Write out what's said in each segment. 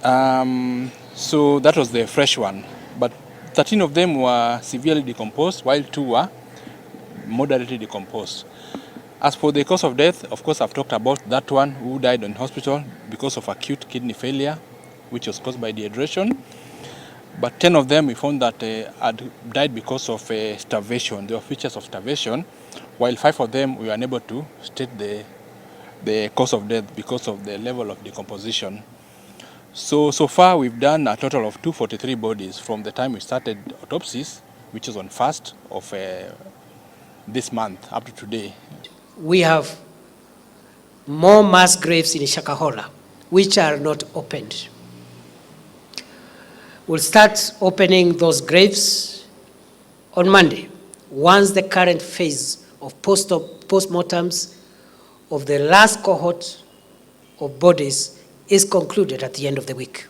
So that was the fresh one, but 13 of them were severely decomposed, while 2 were moderately decomposed. As for the cause of death, of course, I've talked about that one who died in hospital because of acute kidney failure, which was caused by dehydration. But 10 of them we found that had died because of starvation. There were features of starvation, while 5 of them we were unable to state the cause of death because of the level of decomposition. So far we've done a total of 243 bodies from the time we started autopsies, which is on 1st of this month up to today. We have more mass graves in Shakahola, which are not opened. We'll start opening those graves on Monday, once the current phase of postmortems of the last cohort of bodies is concluded at the end of the week.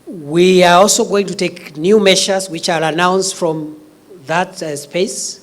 We are also going to take new measures which are announced from that space